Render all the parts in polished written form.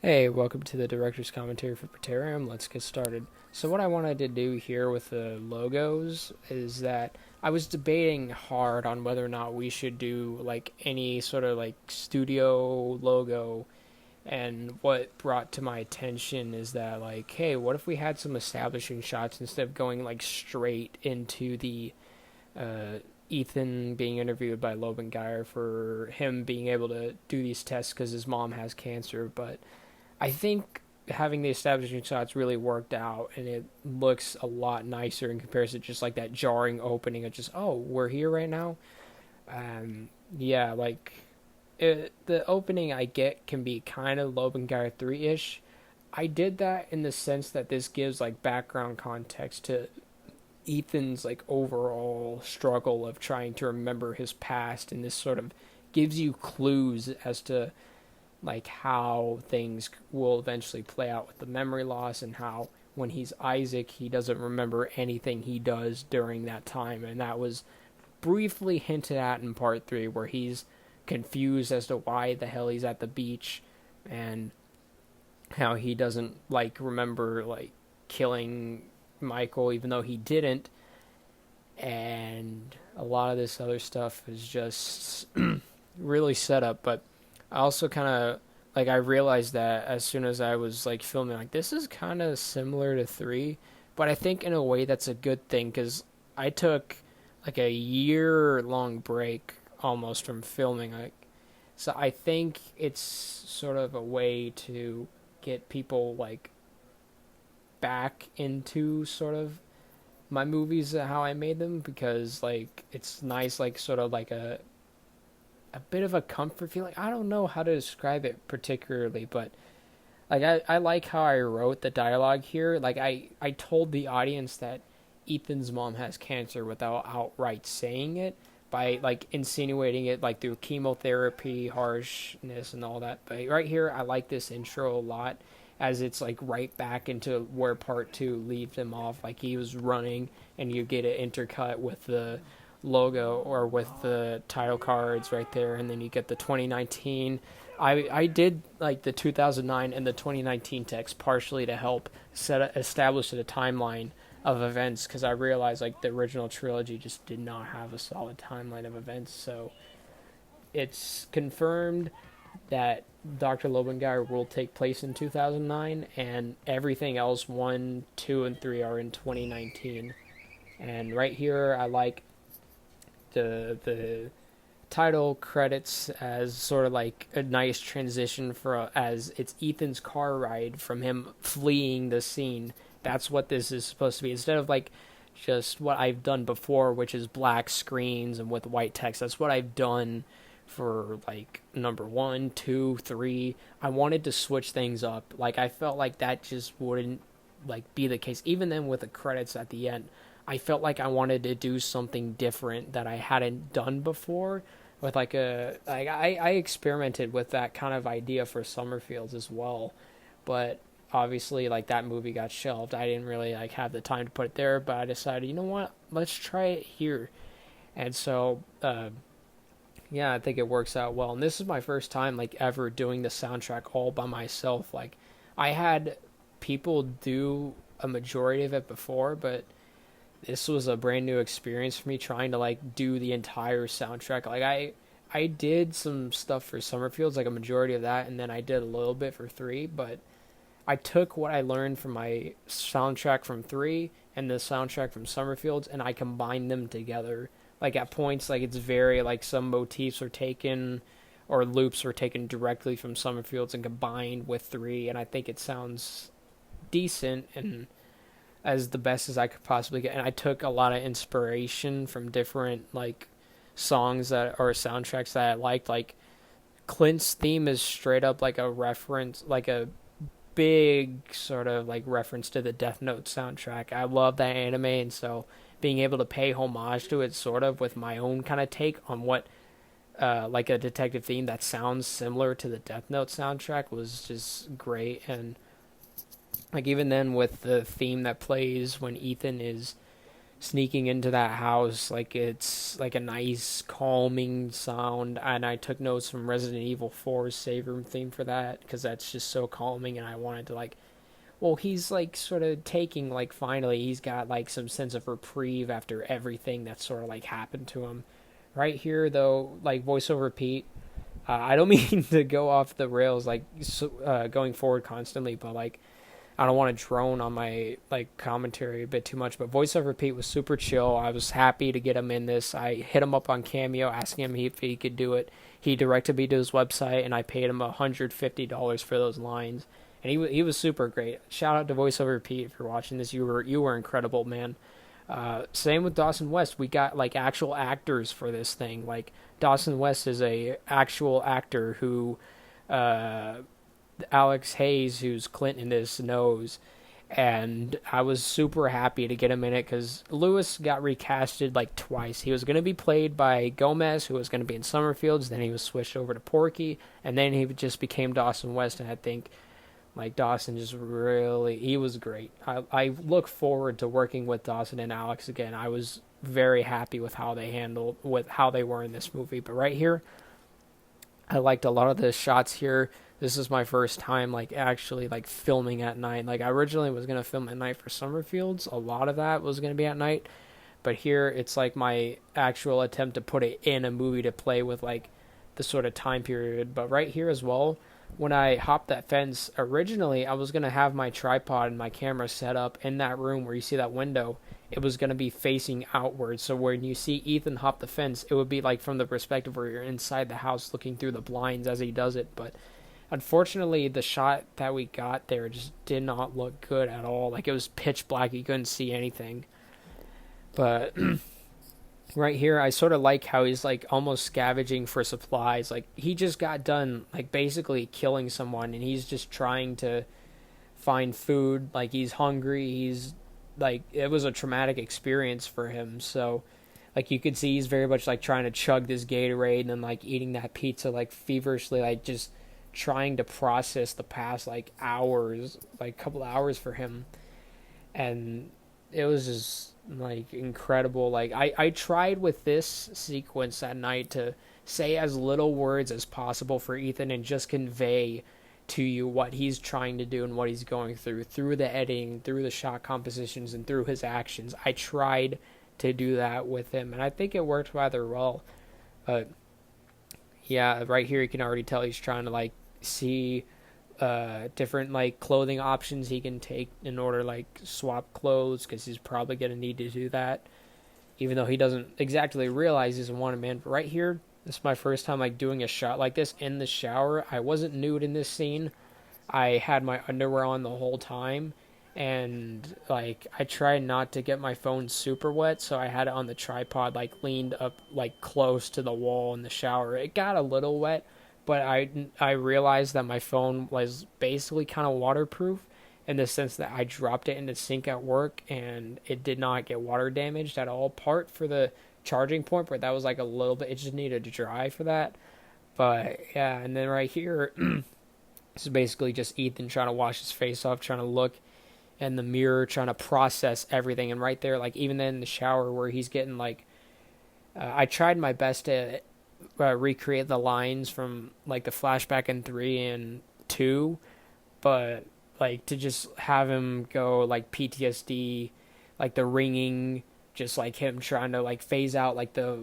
Hey, welcome to the director's commentary for Praeteritum. Let's get started. So what I wanted to do here with the logos is that I was debating hard on whether or not we should do like any sort of like studio logo, and what brought to my attention is that like, hey, what if we had some establishing shots instead of going like straight into the uh, Ethan being interviewed by Loban Geyer for him being able to do these tests because his mom has cancer. But I think having the establishing shots really worked out, and it looks a lot nicer in comparison to just like that jarring opening of just, oh, we're here right now. Yeah, like the opening I get can be kind of Lobengar 3 ish. I did that in the sense that this gives like background context to Ethan's like overall struggle of trying to remember his past, and this sort of gives you clues as to like how things will eventually play out with the memory loss, and how when he's Isaac he doesn't remember anything he does during that time. And that was briefly hinted at in part 3, where he's confused as to why the hell he's at the beach, and how he doesn't like remember like killing Michael even though he didn't. And a lot of this other stuff is just really set up. But I also kind of like, I realized that as soon as I was like filming, like, this is kind of similar to 3, but I think in a way that's a good thing, because I took like a year long break almost from filming. Like, so I think it's sort of a way to get people like back into sort of my movies, how I made them, because like it's nice, like sort of like a bit of a comfort feeling. I don't know how to describe it particularly, but like I like how I wrote the dialogue here. Like I told the audience that Ethan's mom has cancer without outright saying it, by like insinuating it like through chemotherapy, harshness, and all that. But right here, I like this intro a lot, as it's like right back into where part 2 leaves him off. Like he was running, and you get an intercut with the logo or with the title cards right there, and then you get the 2019. I did like the 2009 and the 2019 text partially to help establish a timeline of events, because I realized like the original trilogy just did not have a solid timeline of events. So it's confirmed that Dr. Lobengar will take place in 2009, and everything else 1, 2, and 3 are in 2019. And right here, I like the title credits as sort of like a nice transition for as it's Ethan's car ride from him fleeing the scene. That's what this is supposed to be, instead of like just what I've done before, which is black screens and with white text. That's what I've done for like number 1, 2, 3. I wanted to switch things up. Like I felt like that just wouldn't like be the case. Even then with the credits at the end, I felt like I wanted to do something different that I hadn't done before. With like I experimented with that kind of idea for Summerfields as well, but obviously like that movie got shelved. I didn't really like have the time to put it there, but I decided, you know what, let's try it here. And so yeah, I think it works out well. And this is my first time like ever doing the soundtrack all by myself. Like I had people do a majority of it before, but this was a brand new experience for me, trying to like do the entire soundtrack. Like I did some stuff for Summerfields, like a majority of that, and then I did a little bit for 3, but I took what I learned from my soundtrack from 3 and the soundtrack from Summerfields, and I combined them together. Like at points, like it's very like some motifs are taken, or loops are taken directly from Summerfields and combined with 3, and I think it sounds decent and as the best as I could possibly get. And I took a lot of inspiration from different like songs that or soundtracks that I liked. Like Clint's theme is straight up like a reference, like a big sort of like reference to the Death Note soundtrack. I love that anime, and so being able to pay homage to it sort of with my own kind of take on what like a detective theme that sounds similar to the Death Note soundtrack was just great. And like even then with the theme that plays when Ethan is sneaking into that house, like it's like a nice calming sound. And I took notes from Resident Evil 4's save room theme for that, because that's just so calming. And I wanted to like, well, he's like sort of taking, like, finally he's got like some sense of reprieve after everything that's sort of like happened to him. Right here though, like voiceover repeat, I don't mean to go off the rails, like going forward constantly, but like I don't want to drone on my like commentary a bit too much. But voiceover repeat was super chill. I was happy to get him in this. I hit him up on Cameo, asking him if he could do it. He directed me to his website, and I paid him $150 for those lines. And he was super great. Shout out to voiceover repeat if you're watching this. You were incredible, man. Same with Dawson West. We got like actual actors for this thing. Like Dawson West is a actual actor who Alex Hayes, who's Clint in this, knows. And I was super happy to get him in it because Lewis got recasted like twice. He was going to be played by Gomez, who was going to be in Summerfields. Then he was switched over to Porky, and then he just became Dawson West. And I think like Dawson just really, he was great. I look forward to working with Dawson and Alex again. I was very happy with how they were in this movie. But right here, I liked a lot of the shots here. This is my first time like actually like filming at night. Like I originally was gonna film at night for Summerfields. A lot of that was gonna be at night. But here it's like my actual attempt to put it in a movie to play with like the sort of time period. But right here as well, when I hopped that fence, originally I was going to have my tripod and my camera set up in that room where you see that window. It was going to be facing outwards. So when you see Ethan hop the fence, it would be like from the perspective where you're inside the house looking through the blinds as he does it. But unfortunately, the shot that we got there just did not look good at all. Like it was pitch black. You couldn't see anything. But right here, I sort of like how he's like almost scavenging for supplies. Like he just got done like basically killing someone, and he's just trying to find food. Like he's hungry. He's like, it was a traumatic experience for him. So like you could see he's very much like trying to chug this Gatorade and then like eating that pizza like feverishly, like just trying to process the past like hours, like couple hours for him. And it was just like incredible. Like I tried with this sequence at night to say as little words as possible for Ethan and just convey to you what he's trying to do and what he's going through the editing, through the shot compositions, and through his actions. I tried to do that with him, and I think it worked rather well. But yeah, right here you can already tell he's trying to like see different like clothing options he can take in order to like swap clothes, because he's probably going to need to do that, even though he doesn't exactly realize he's a wanted man. But right here, this is my first time like doing a shot like this in the shower. I wasn't nude in this scene. I had my underwear on the whole time, and like I tried not to get my phone super wet, so I had it on the tripod like leaned up like close to the wall in the shower. It got a little wet, but I realized that my phone was basically kind of waterproof in the sense that I dropped it in the sink at work and it did not get water damaged at all. Part for the charging point, but that was like a little bit, it just needed to dry for that. But yeah, and then right here, this is basically just Ethan trying to wash his face off, trying to look in the mirror, trying to process everything. And right there, like even then in the shower where he's getting like, I tried my best to recreate the lines from like the flashback in 3 and 2, but like to just have him go like PTSD, like the ringing, just like him trying to like phase out like the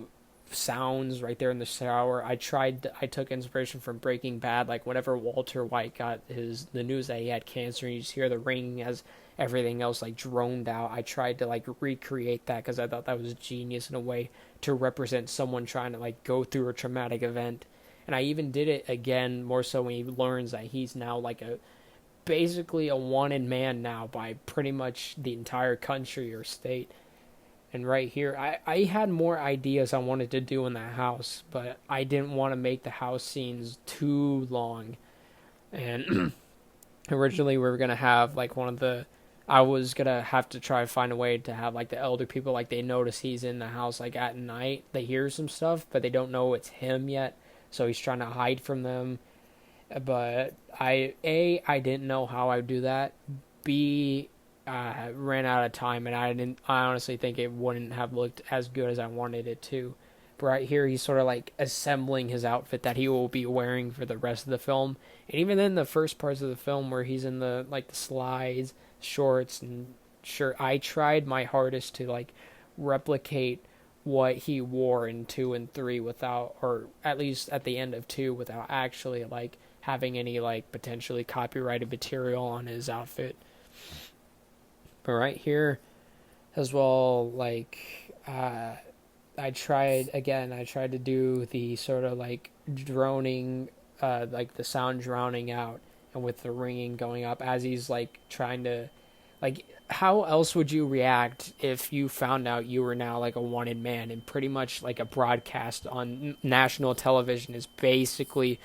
sounds right there in the shower. I took inspiration from Breaking Bad, like whenever Walter White got the news that he had cancer and you just hear the ringing as everything else like droned out. I tried to like recreate that because I thought that was genius in a way to represent someone trying to like go through a traumatic event. And I even did it again more so when he learns that he's now like basically a wanted man now by pretty much the entire country or state. And right here, I had more ideas I wanted to do in that house, but I didn't want to make the house scenes too long. And originally we were going to have like I was going to have to try to find a way to have like the elder people, like they notice he's in the house like at night. They hear some stuff, but they don't know it's him yet. So he's trying to hide from them. But I didn't know how I would do that. B, ran out of time, and I honestly think it wouldn't have looked as good as I wanted it to. But right here, he's sort of like assembling his outfit that he will be wearing for the rest of the film, and even in the first parts of the film where he's in the slides, shorts, and shirt. I tried my hardest to like replicate what he wore in 2 and 3 without, or at least at the end of 2, without actually like having any like potentially copyrighted material on his outfit. But right here as well, like I tried to do the sort of like droning, like the sound drowning out, and with the ringing going up as he's like trying to, like, how else would you react if you found out you were now like a wanted man, and pretty much like a broadcast on national television is basically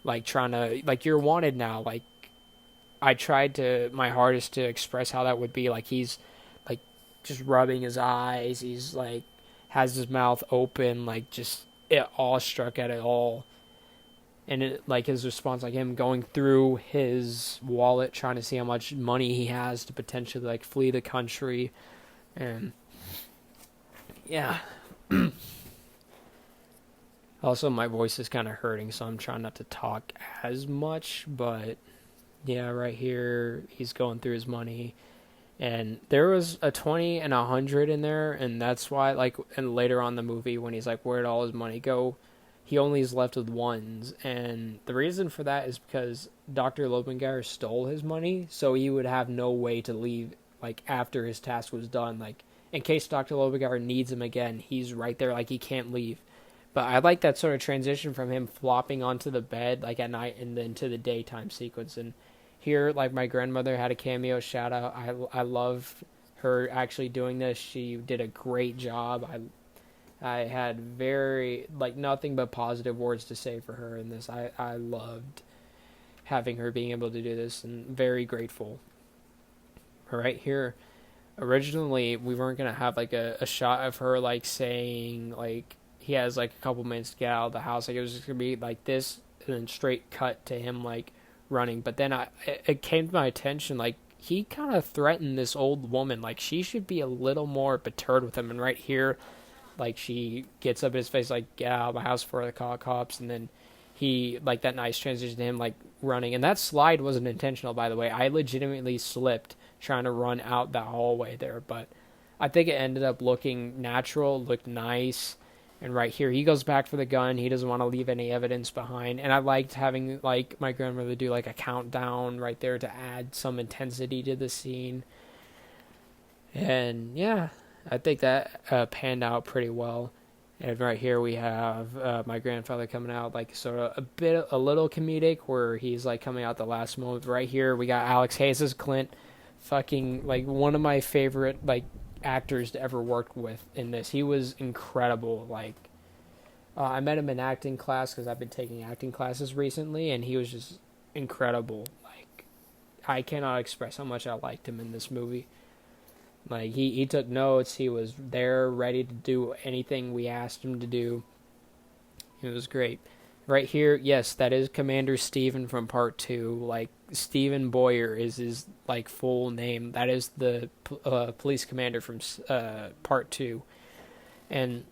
like trying to, like, you're wanted now. Like, I tried to my hardest to express how that would be. Like, he's like just rubbing his eyes, he's like has his mouth open, like just awestruck at it all. And it, like his response, like him going through his wallet trying to see how much money he has to potentially like flee the country. And yeah. Also, my voice is kind of hurting, so I'm trying not to talk as much. But yeah, right here he's going through his money, and there was a 20 and 100 in there, and that's why, like, and later on in the movie when he's like, where'd all his money go, he only is left with ones. And the reason for that is because Dr. Lopengar stole his money, so he would have no way to leave, like, after his task was done. Like, in case Dr. Lopengar needs him again, he's right there, like, he can't leave. But I like that sort of transition from him flopping onto the bed, like, at night, and then to the daytime sequence. And here, like, my grandmother had a cameo shout out. I love her actually doing this. She did a great job. I had very, like, nothing but positive words to say for her in this. I loved having her being able to do this, and very grateful. Right here, originally, we weren't going to have, like, a shot of her, like, saying, like, he has, like, a couple minutes to get out of the house. Like, it was just going to be, like, this, and then straight cut to him, like, running. But then it came to my attention, like, he kind of threatened this old woman. Like, she should be a little more perturbed with him. And right here, like, she gets up in his face, like, get out of my house before the cops. And then he, like, that nice transition to him, like, running. And that slide wasn't intentional, by the way. I legitimately slipped trying to run out that hallway there. But I think it ended up looking natural, looked nice. And right here, he goes back for the gun. He doesn't want to leave any evidence behind. And I liked having, like, my grandmother do, like, a countdown right there to add some intensity to the scene. And, yeah, I think that panned out pretty well. And right here we have my grandfather coming out, like, sort of a little comedic, where he's, like, coming out the last moment. Right here we got Alex Hayes as Clint. Fucking, like, one of my favorite, like, actors to ever work with in this. He was incredible. Like, I met him in acting class because I've been taking acting classes recently, and he was just incredible. Like, I cannot express how much I liked him in this movie. Like, he took notes. He was there ready to do anything we asked him to do. It was great. Right here, yes, that is Commander Stephen from Part 2. Like, Stephen Boyer is his, like, full name. That is the police commander from Part 2. And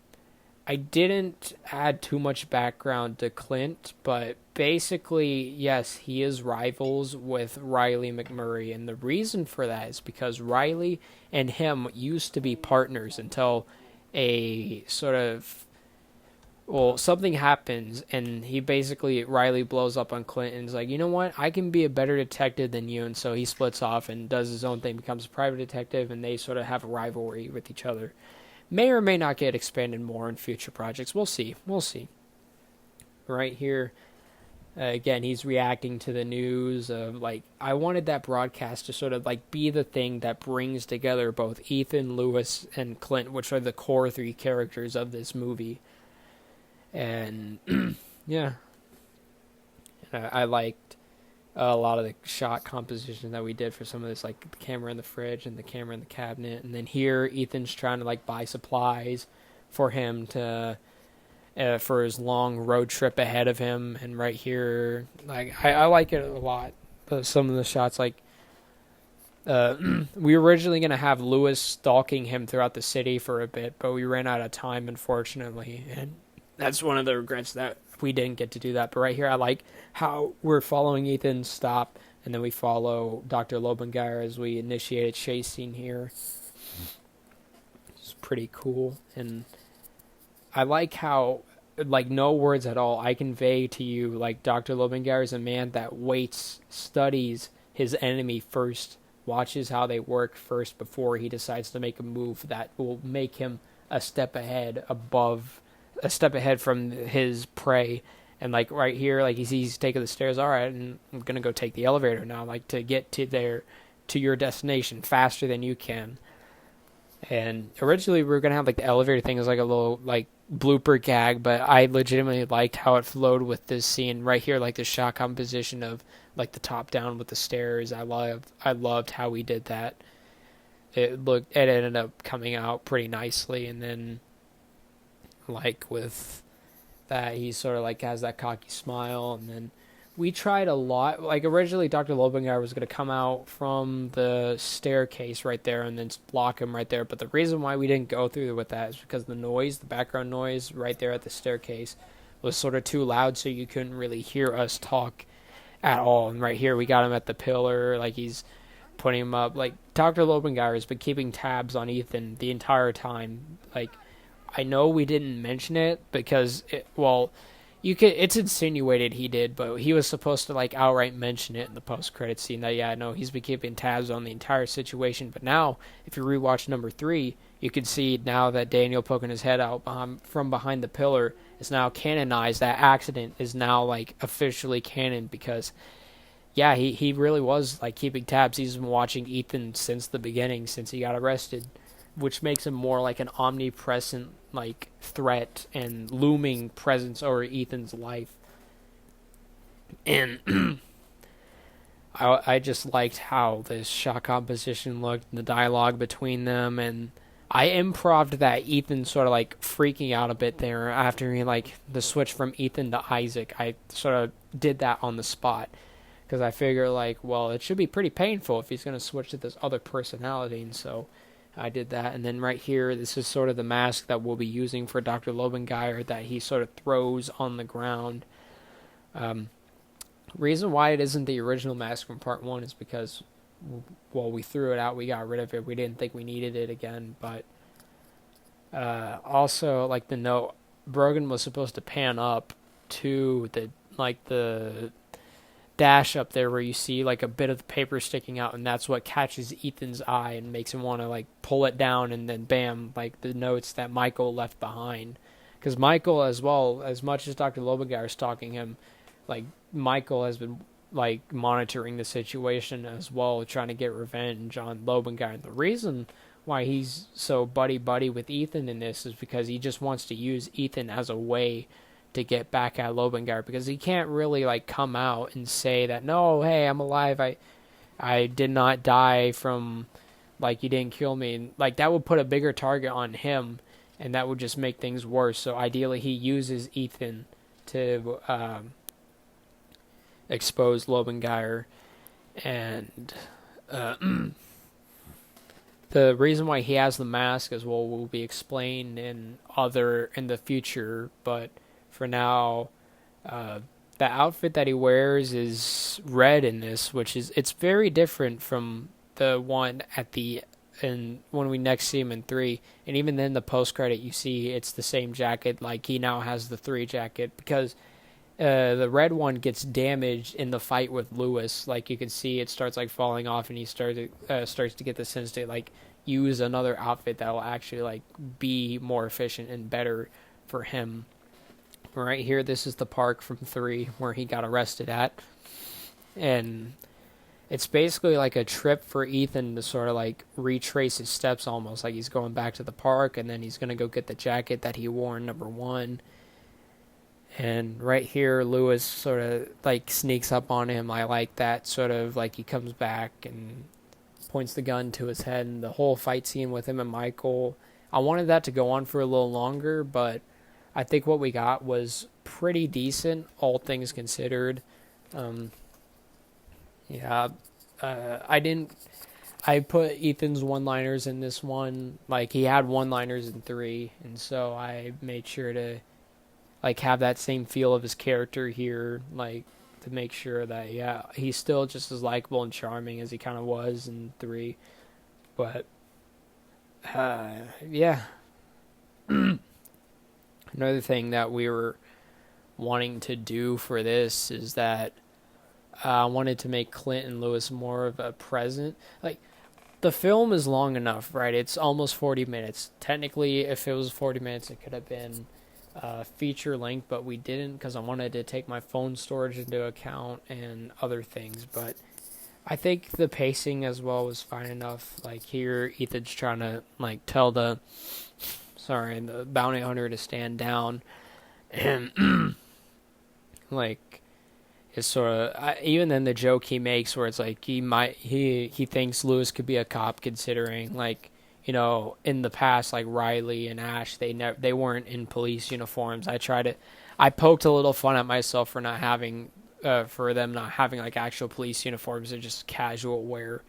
I didn't add too much background to Clint, but basically, yes, he is rivals with Riley McMurray. And the reason for that is because Riley and him used to be partners until a sort of, well, something happens, and Riley blows up on Clint, and is like, you know what, I can be a better detective than you, and so he splits off and does his own thing, becomes a private detective, and they sort of have a rivalry with each other. May or may not get expanded more in future projects. We'll see. Right here, again, he's reacting to the news of, like, I wanted that broadcast to sort of, like, be the thing that brings together both Ethan, Lewis, and Clint, which are the core 3 characters of this movie. And yeah, I liked a lot of the shot composition that we did for some of this, like the camera in the fridge and the camera in the cabinet. And then here, Ethan's trying to, like, buy supplies for him to for his long road trip ahead of him. And right here, like, I like it a lot. Some of the shots, like, We were originally going to have Lewis stalking him throughout the city for a bit, but we ran out of time, unfortunately, and that's one of the regrets that we didn't get to do that. But right here, I like how we're following Ethan stop, and then we follow Dr. Lobengeyer as we initiate a chase scene here. It's pretty cool, and I like how, like, no words at all, I convey to you, like, Dr. Lobengeyer is a man that waits, studies his enemy first, watches how they work first before he decides to make a move that will make him a step ahead from his prey. And like right here, like he's taking the stairs. All right, and I'm gonna go take the elevator now, like to get to your destination faster than you can. And originally we were gonna have like the elevator thing as like a little like blooper gag, but I legitimately liked how it flowed with this scene right here, like the shot composition of like the top down with the stairs. I loved how we did that. It ended up coming out pretty nicely, and then like with that he sort of like has that cocky smile, and then we tried a lot. Like originally Dr. Lobengeyer was going to come out from the staircase right there and then block him right there, but the reason why we didn't go through with that is because the background noise right there at the staircase was sort of too loud, so you couldn't really hear us talk at all. And right here we got him at the pillar, like he's putting him up. Like Dr. Lobengeyer has been keeping tabs on Ethan the entire time. Like I know we didn't mention it because it's insinuated he did, but he was supposed to like outright mention it in the post-credit scene that, yeah, no, he's been keeping tabs on the entire situation. But now, if you rewatch number 3, you can see now that Daniel poking his head out from behind the pillar is now canonized. That accident is now like officially canon because, yeah, he really was like keeping tabs. He's been watching Ethan since the beginning, since he got arrested, which makes him more like an omnipresent like threat and looming presence over Ethan's life. And I just liked how this shot composition looked, and the dialogue between them, and I improv'd that Ethan sort of like freaking out a bit there after he like the switch from Ethan to Isaac. I sort of did that on the spot because I figure like, well, it should be pretty painful if he's going to switch to this other personality, and so I did that. And then right here, this is sort of the mask that we'll be using for Dr. Lobengeyer that he sort of throws on the ground. Reason why it isn't the original mask from part 1 is because, well, we threw it out, we got rid of it, we didn't think we needed it again. But also, like the note, Brogan was supposed to pan up to the dash up there where you see like a bit of the paper sticking out, and that's what catches Ethan's eye and makes him want to like pull it down, and then bam, like the notes that Michael left behind. Because Michael, as well, as much as Dr. Lobengeyer is stalking him, like Michael has been like monitoring the situation as well, trying to get revenge on Lobengeyer. And the reason why he's so buddy with Ethan in this is because he just wants to use Ethan as a way to get back at Lobengeyer, because he can't really like come out and say that, no, hey, I'm alive, I did not die from, like, you didn't kill me. Like that would put a bigger target on him, and that would just make things worse. So ideally he uses Ethan to expose Lobengeyer. And the reason why he has the mask as well will be explained in the future, but for now, the outfit that he wears is red in this, it's very different from the one when we next see him in 3. And even then, the post credit, you see it's the same jacket. Like he now has the 3 jacket because the red one gets damaged in the fight with Lewis. Like you can see, it starts like falling off, and he starts to get the sense to like use another outfit that will actually like be more efficient and better for him. Right here, this is the park from 3 where he got arrested at. And it's basically like a trip for Ethan to sort of like retrace his steps, almost like he's going back to the park, and then he's going to go get the jacket that he wore in number 1. And right here, Lewis sort of like sneaks up on him. I like that, sort of like he comes back and points the gun to his head, and the whole fight scene with him and Michael. I wanted that to go on for a little longer, but I think what we got was pretty decent, all things considered. I I put Ethan's one-liners in this one. Like, he had one-liners in 3, and so I made sure to, like, have that same feel of his character here, like, to make sure that, yeah, he's still just as likable and charming as he kind of was in 3. But, yeah. Another thing that we were wanting to do for this is that I wanted to make Clint and Lewis more of a present. Like, the film is long enough, right? It's almost 40 minutes. Technically, if it was 40 minutes, it could have been feature length, but we didn't because I wanted to take my phone storage into account and other things. But I think the pacing as well was fine enough. Like, here, Ethan's trying to, like, tell the bounty hunter to stand down. And, like, it's sort of, even then the joke he makes where it's like he thinks Lewis could be a cop, considering, like, you know, in the past, like Riley and Ash, they weren't in police uniforms. I poked a little fun at myself for not having for them not having like actual police uniforms. They're just casual wear.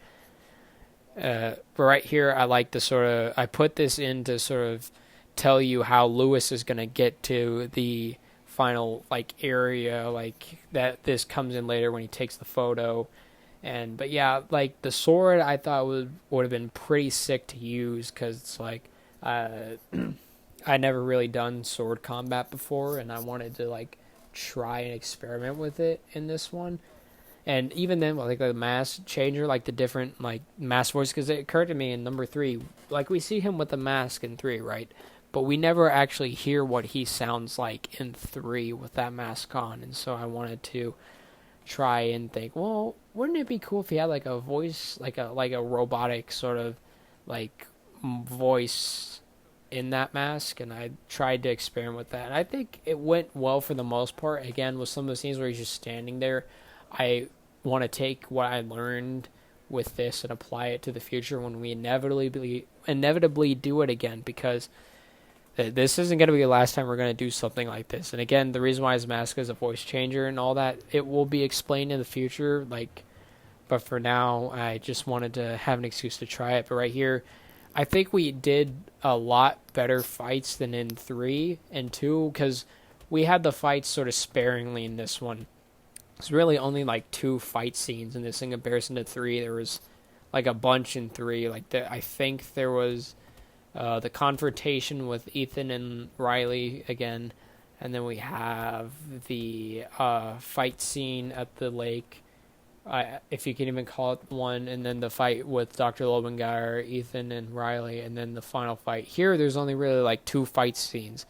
But right here, I put this in to sort of tell you how Lewis is going to get to the final, like, area, like, that this comes in later when he takes the photo. But yeah, like, the sword I thought would have been pretty sick to use, because it's like, I never really done sword combat before, and I wanted to, like, try and experiment with it in this one. And even then, like, the mask changer, like, the different, like, mask voice, because it occurred to me in number 3, like, we see him with the mask in 3, right? But we never actually hear what he sounds like in 3 with that mask on. And so I wanted to try and think, well, wouldn't it be cool if he had, like, a voice, like a robotic sort of, like, voice in that mask? And I tried to experiment with that. And I think it went well for the most part. Again, with some of the scenes where he's just standing there, I want to take what I learned with this and apply it to the future when we inevitably do it again, because this isn't going to be the last time we're going to do something like this. And again, the reason why his mask is a voice changer and all that, it will be explained in the future. Like, but for now, I just wanted to have an excuse to try it. But right here, I think we did a lot better fights than in 3 and 2, because we had the fights sort of sparingly in this one. It's really only like 2 fight scenes in this in comparison to 3. There was like a bunch in 3. Like, I think there was the confrontation with Ethan and Riley again, and then we have the fight scene at the lake, if you can even call it one, and then the fight with Dr. Lobengeyer, Ethan and Riley, and then the final fight. Here, there's only really like 2 fight scenes.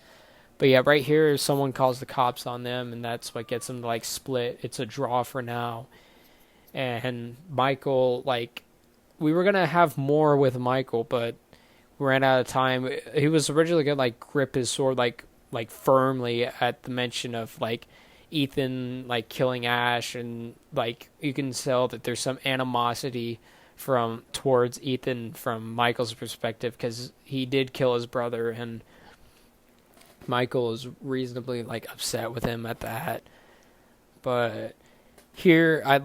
But yeah, right here, someone calls the cops on them, and that's what gets them to, like, split. It's a draw for now. And Michael, like, we were going to have more with Michael, but we ran out of time. He was originally going to, like, grip his sword, like firmly at the mention of, like, Ethan, like, killing Ash, and, like, you can tell that there's some animosity towards Ethan from Michael's perspective, because he did kill his brother, and Michael is reasonably, like, upset with him at that. But here, I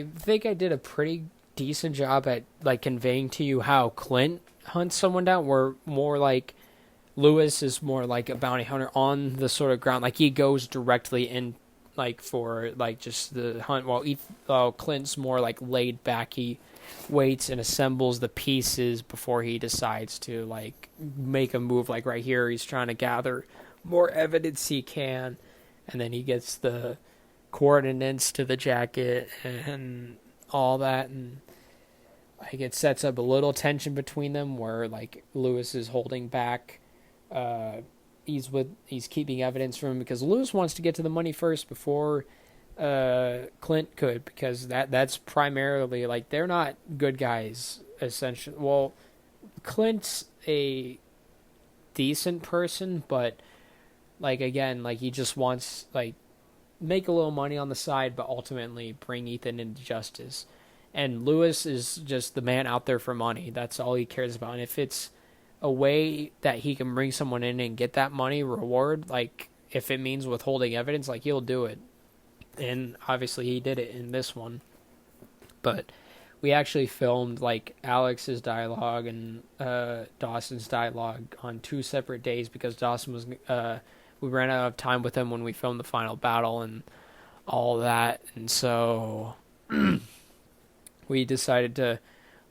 think I did a pretty decent job at, like, conveying to you how Clint hunts someone down, where more like Lewis is more like a bounty hunter on the sort of ground. Like, he goes directly in, like, for, like, just the hunt, while Clint's more, like, laid back. He waits and assembles the pieces before he decides to, like, make a move. Like, right here, he's trying to gather more evidence he can, and then he gets the coordinates to the jacket and all that, and, like, it sets up a little tension between them where, like, Lewis is holding back. He's keeping evidence from him because Lewis wants to get to the money first before Clint could, because that's primarily, like, they're not good guys, essentially. Well, Clint's a decent person, but, like, again, like, he just wants, like, make a little money on the side, but ultimately bring Ethan into justice. And Lewis is just the man out there for money. That's all he cares about. And if it's a way that he can bring someone in and get that money reward, like, if it means withholding evidence, like, he'll do it. And obviously he did it in this one. But we actually filmed like Alex's dialogue and Dawson's dialogue on 2 separate days because Dawson was we ran out of time with him when we filmed the final battle and all that, and so we decided to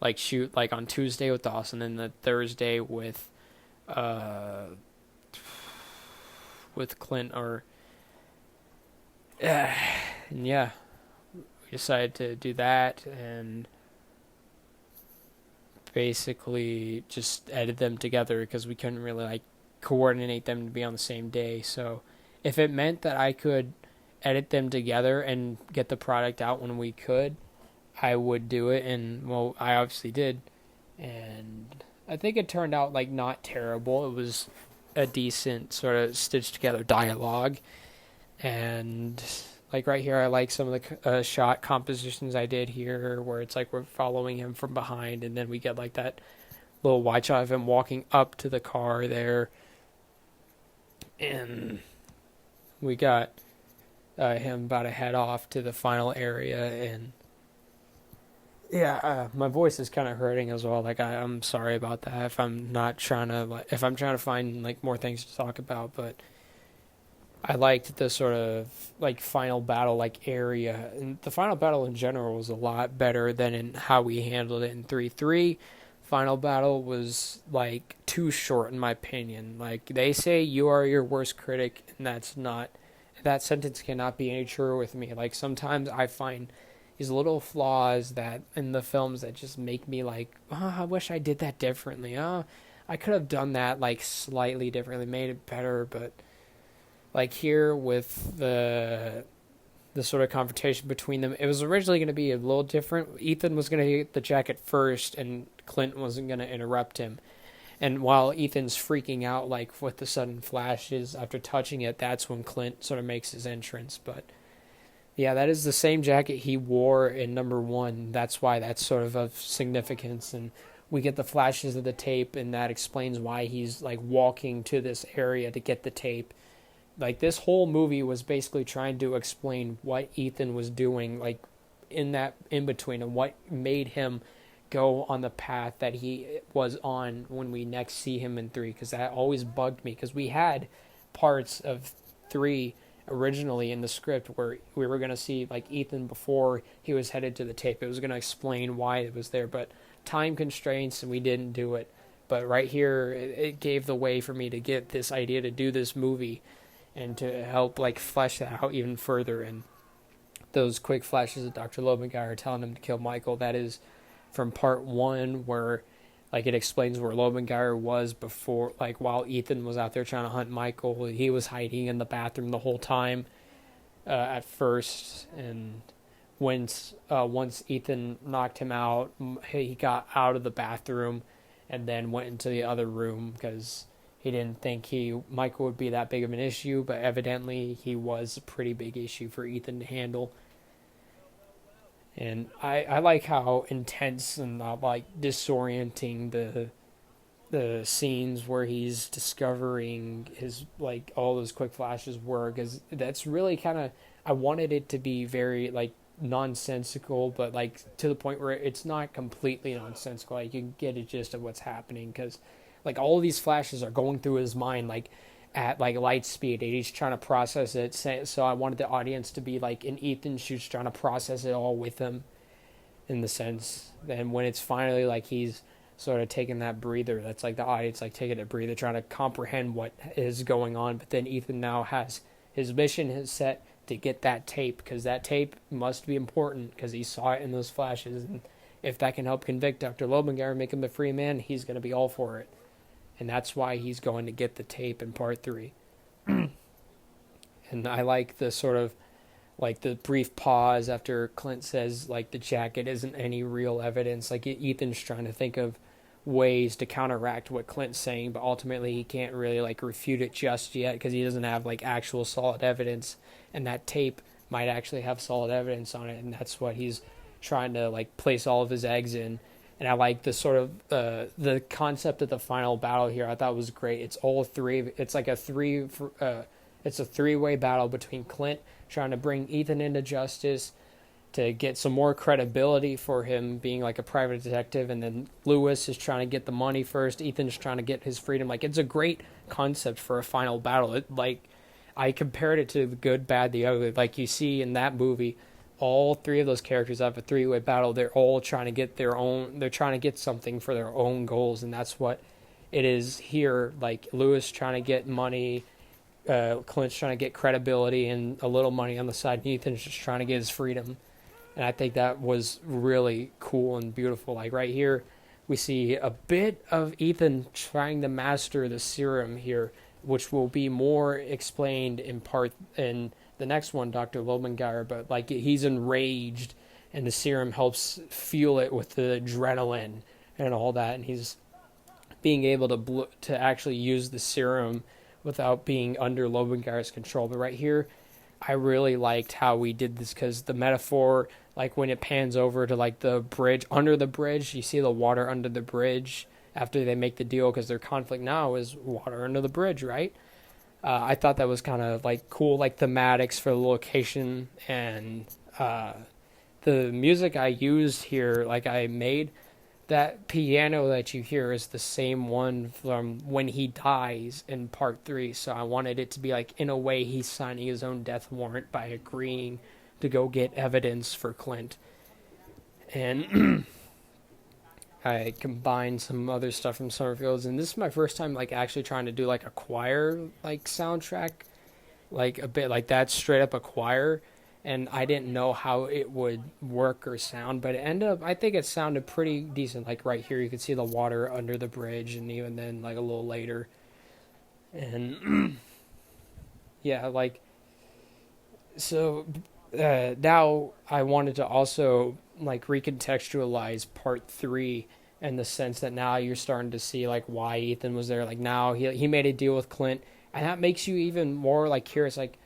like shoot like on Tuesday with Dawson and the Thursday with Clint or and yeah, we decided to do that and basically just edit them together because we couldn't really like coordinate them to be on the same day. So if it meant that I could edit them together and get the product out when we could, I would do it, and well, I obviously did, and I think it turned out like not terrible. It was a decent sort of stitched together dialogue, and like right here, I like some of the shot compositions I did here, where it's like we're following him from behind, and then we get like that little wide shot of him walking up to the car there, and we got him about to head off to the final area, and yeah, my voice is kind of hurting as well. Like I'm sorry about that if I'm not trying to if I'm trying to find like more things to talk about, but I liked the sort of like final battle like area, and the final battle in general was a lot better than in how we handled it in 3-3. Final battle was like too short in my opinion. Like they say you are your worst critic, and that sentence cannot be any truer with me. Like sometimes I find these little flaws that in the films that just make me like, oh, I wish I did that differently. Oh, I could have done that like slightly differently, made it better. But like here with the sort of confrontation between them, it was originally going to be a little different. Ethan was going to get the jacket first, and Clint wasn't going to interrupt him. And while Ethan's freaking out like with the sudden flashes after touching it, that's when Clint sort of makes his entrance. But yeah, that is the same jacket he wore in number 1. That's why that's sort of significance. And we get the flashes of the tape, and that explains why he's like walking to this area to get the tape. Like this whole movie was basically trying to explain what Ethan was doing, like in that in between, and what made him go on the path that he was on when we next see him in 3. Because that always bugged me. Because we had parts of 3 originally in the script where we were going to see like Ethan before he was headed to the tape. It was going to explain why it was there, but time constraints, and we didn't do it. But right here, it gave the way for me to get this idea to do this movie and to help like flesh that out even further. And those quick flashes of Dr. Lobengeyer telling him to kill Michael, that is from part 1, where like it explains where Lobengeyer was before, like while Ethan was out there trying to hunt Michael. He was hiding in the bathroom the whole time at first, and once Ethan knocked him out, he got out of the bathroom and then went into the other room because he didn't think Michael would be that big of an issue, but evidently he was a pretty big issue for Ethan to handle. And I like how intense and like disorienting the scenes where he's discovering his like all those quick flashes were, because that's really kind of, I wanted it to be very like nonsensical, but like to the point where it's not completely nonsensical. Like you can get a gist of what's happening, because like all of these flashes are going through his mind like at like light speed, and he's trying to process it. So I wanted the audience to be like in Ethan's shoes, trying to process it all with him, in the sense. And when it's finally like he's sort of taking that breather, that's like the audience like taking a breather, trying to comprehend what is going on. But then Ethan now has his mission is set to get that tape, because that tape must be important, because he saw it in those flashes, and if that can help convict Dr. Lobengeyer and make him the free man, he's going to be all for it. And that's why he's going to get the tape in part 3. And I like the sort of like the brief pause after Clint says like the jacket isn't any real evidence. Like Ethan's trying to think of ways to counteract what Clint's saying, but ultimately he can't really like refute it just yet, because he doesn't have like actual solid evidence, and that tape might actually have solid evidence on it, and that's what he's trying to like place all of his eggs in. And I like the sort of the concept of the final battle here. I thought was great. It's all three. It's like a three-way battle between Clint trying to bring Ethan into justice, to get some more credibility for him being like a private detective, and then Lewis is trying to get the money first. Ethan's trying to get his freedom. Like, it's a great concept for a final battle. It, like, I compared it to the good, bad, the ugly. Like you see in that movie, all three of those characters have a three-way battle. They're all trying to get their own. They're trying to get something for their own goals, and that's what it is here. Like Lewis trying to get money, Clint's trying to get credibility and a little money on the side. And Ethan's just trying to get his freedom, and I think that was really cool and beautiful. Like right here, we see a bit of Ethan trying to master the serum here, which will be more explained in the next one, Dr. Lobengeyer, but like he's enraged and the serum helps fuel it with the adrenaline and all that, and he's being able to actually use the serum without being under Lobengeyer's control. But right here, I really liked how we did this, because the metaphor, like when it pans over to like the bridge, under the bridge, you see the water under the bridge after they make the deal, because their conflict now is water under the bridge, right? I thought that was kind of like cool, like thematics for the location, and the music I used here, like I made, that piano that you hear is the same one from when he dies in part 3. So I wanted it to be like, in a way, he's signing his own death warrant by agreeing to go get evidence for Clint. And I combined some other stuff from Summerfields, and this is my first time like actually trying to do like a choir like soundtrack, like a bit like that, straight up a choir, and I didn't know how it would work or sound, but it ended up, I think it sounded pretty decent. Like right here you can see the water under the bridge, and even then like a little later, and yeah, like so now I wanted to also like recontextualize part 3 in the sense that now you're starting to see like why Ethan was there. Like now he made a deal with Clint, and that makes you even more like curious, like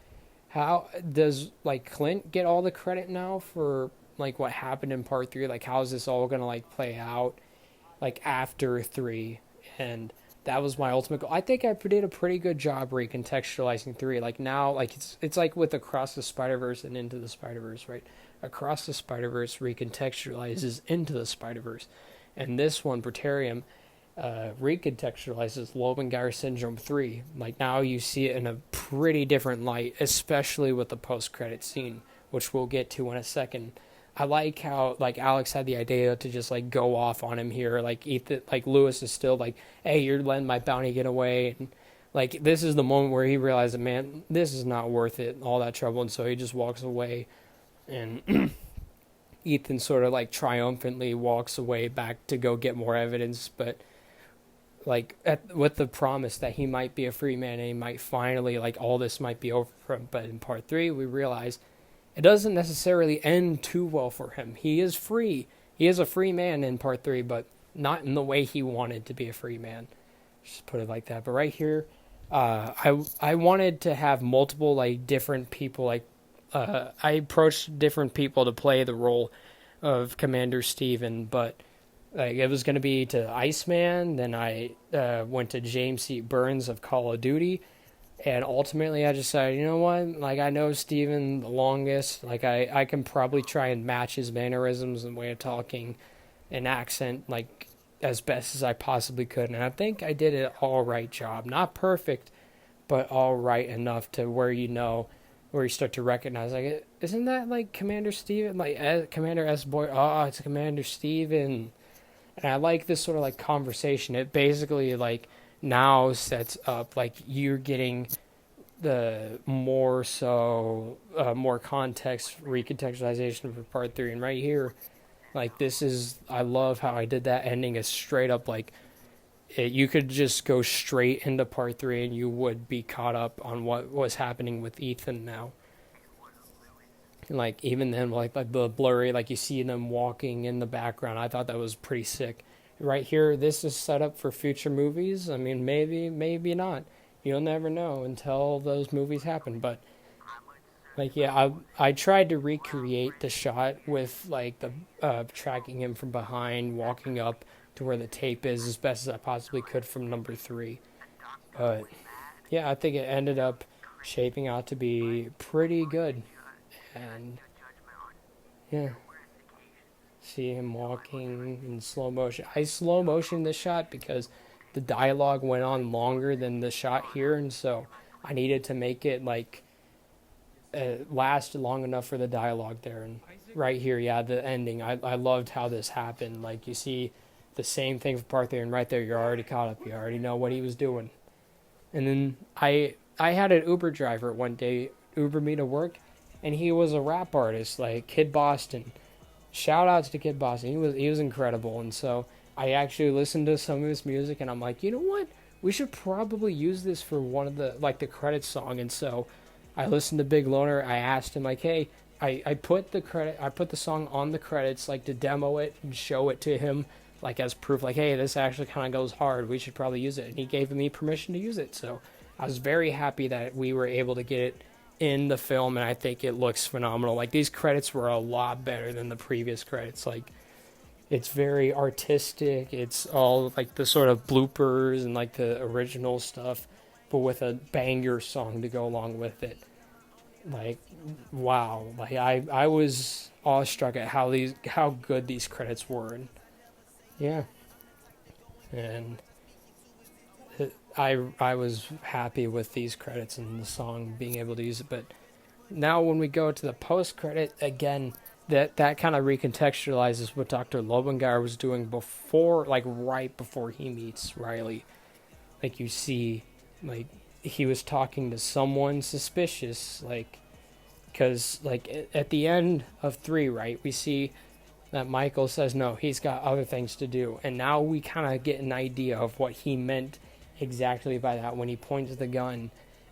how does like Clint get all the credit now for like what happened in part 3? Like how is this all gonna like play out like after 3? And that was my ultimate goal. I think I did a pretty good job recontextualizing 3. Like now, like it's like with Across the Spider-Verse and Into the Spider-Verse, right? Across the Spider-Verse recontextualizes Into the Spider-Verse, and this one, Praeteritum, recontextualizes Lobengeyer Syndrome 3. Like now you see it in a pretty different light, especially with the post-credit scene, which we'll get to in a second. I like how like Alex had the idea to just like go off on him here. Like Ethan, like Lewis is still like, "Hey, you're letting my bounty get away." And like this is the moment where he realizes, man, this is not worth it, all that trouble, and so he just walks away. And Ethan sort of like triumphantly walks away back to go get more evidence, but like with the promise that he might be a free man and he might finally like all this might be over for him. But in part 3, we realize it doesn't necessarily end too well for him. He is free. He is a free man in part 3, but not in the way he wanted to be a free man. Just put it like that. But right here, I wanted to have multiple like different people. Like I approached different people to play the role of Commander Steven, but like it was going to be to Iceman. Then I went to James C. Burns of Call of Duty. And ultimately, I decided, you know what? Like, I know Steven the longest. Like, I can probably try and match his mannerisms and way of talking and accent, like, as best as I possibly could. And I think I did an all right job. Not perfect, but all right enough to where where you start to recognize, like, isn't that, like, Commander Steven? Like, Commander S. Boy, oh, it's Commander Steven. And I like this sort of, like, conversation. It basically, like, now sets up like you're getting the more context recontextualization for part 3, and right here, like this is, I love how I did that ending is straight up like you could just go straight into part 3 and you would be caught up on what was happening with Ethan now. And like even then like the blurry, like you see them walking in the background, I thought that was pretty sick. Right here, this is set up for future movies. I mean, maybe not. You'll never know until those movies happen. But, like, yeah, I tried to recreate the shot with, like, the tracking him from behind, walking up to where the tape is as best as I possibly could from number 3. But, yeah, I think it ended up shaping out to be pretty good. And Yeah. See him walking in slow motion. I slow motion this shot because the dialogue went on longer than the shot here, and so I needed to make it like last long enough for the dialogue there. And right here, yeah, the ending. I loved how this happened. Like you see the same thing for Parthenon right there. You're already caught up. You already know what he was doing. And then I had an Uber driver one day Uber me to work, and he was a rap artist like Kid Boston. Shout outs to Kid Boston. He was incredible, and so I actually listened to some of his music, and I'm like, you know what? We should probably use this for one of the like the credits song. And so I listened to Big Loner. I asked him like, hey, I put the song on the credits like to demo it and show it to him like as proof like, hey, this actually kind of goes hard. We should probably use it. And he gave me permission to use it. So I was very happy that we were able to get it in the film, and I think it looks phenomenal. Like these credits were a lot better than the previous credits. Like it's very artistic. It's all like the sort of bloopers and like the original stuff, but with a banger song to go along with it. Like wow, like I was awestruck at how good these credits were. And yeah, and I was happy with these credits and the song being able to use it. But now when we go to the post credit again, that kind of recontextualizes what Dr. Lobengar was doing before, like right before he meets Riley. Like you see, like he was talking to someone suspicious, like because like at the end of 3, right, we see that Michael says no, he's got other things to do, and now we kind of get an idea of what he meant exactly by that when he points the gun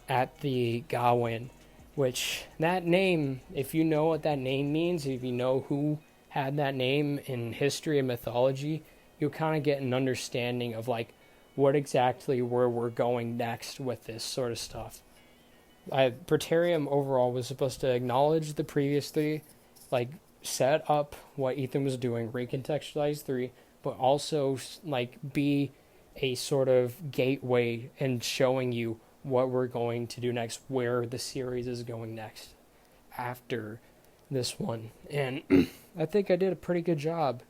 at the Gawain, which that name, if you know what that name means, if you know who had that name in history and mythology, you'll kind of get an understanding of like what exactly where we're going next with this sort of stuff. Praeteritum overall was supposed to acknowledge the previous 3, like set up what Ethan was doing, recontextualize 3, but also like be a sort of gateway and showing you what we're going to do next, where the series is going next after this one. And I think I did a pretty good job.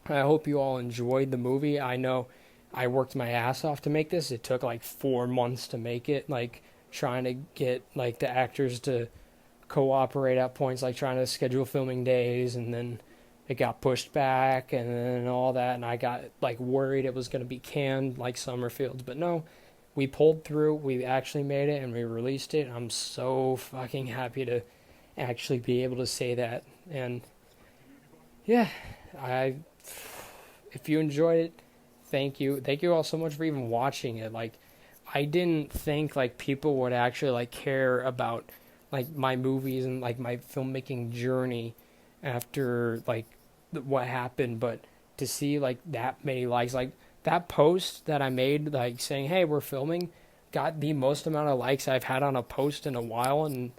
I hope you all enjoyed the movie. I know I worked my ass off to make this. It took like 4 months to make it, like trying to get like the actors to cooperate at points, like trying to schedule filming days, and then it got pushed back and then all that, and I got like worried it was going to be canned like Summerfields, but no, we pulled through. We actually made it and we released it. I'm so fucking happy to actually be able to say that. And yeah, if you enjoyed it, thank you all so much for even watching it. Like I didn't think like people would actually like care about like my movies and like my filmmaking journey after like what happened, but to see like that many likes, like that post that I made like saying, hey, we're filming, got the most amount of likes I've had on a post in a while, and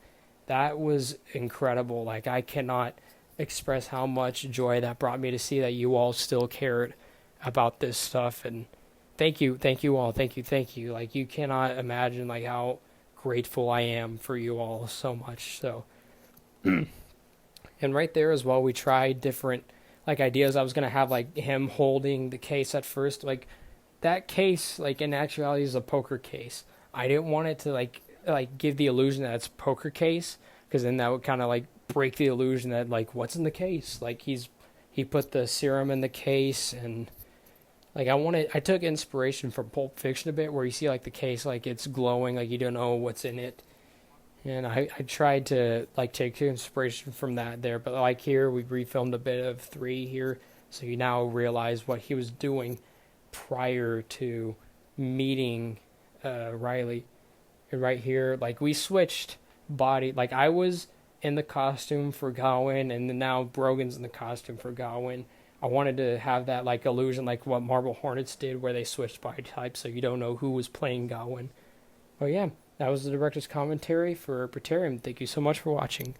that was incredible. Like I cannot express how much joy that brought me to see that you all still cared about this stuff. And thank you all, thank you. Like you cannot imagine like how grateful I am for you all so much. So and right there as well, we tried different like ideas. I was gonna have like him holding the case at first. Like that case, like in actuality, is a poker case. I didn't want it to like give the illusion that it's a poker case, because then that would kind of like break the illusion that like what's in the case. Like he put the serum in the case, and like I took inspiration from Pulp Fiction a bit, where you see like the case like it's glowing, like you don't know what's in it. And I tried to like take inspiration from that there, but like here we refilmed a bit of 3 here, so you now realize what he was doing prior to meeting Riley. And right here, like we switched body, like I was in the costume for Gawain, and then now Brogan's in the costume for Gawain. I wanted to have that like illusion, like what Marble Hornets did, where they switched body types, so you don't know who was playing Gawain. But yeah. That was the director's commentary for Praeteritum. Thank you so much for watching.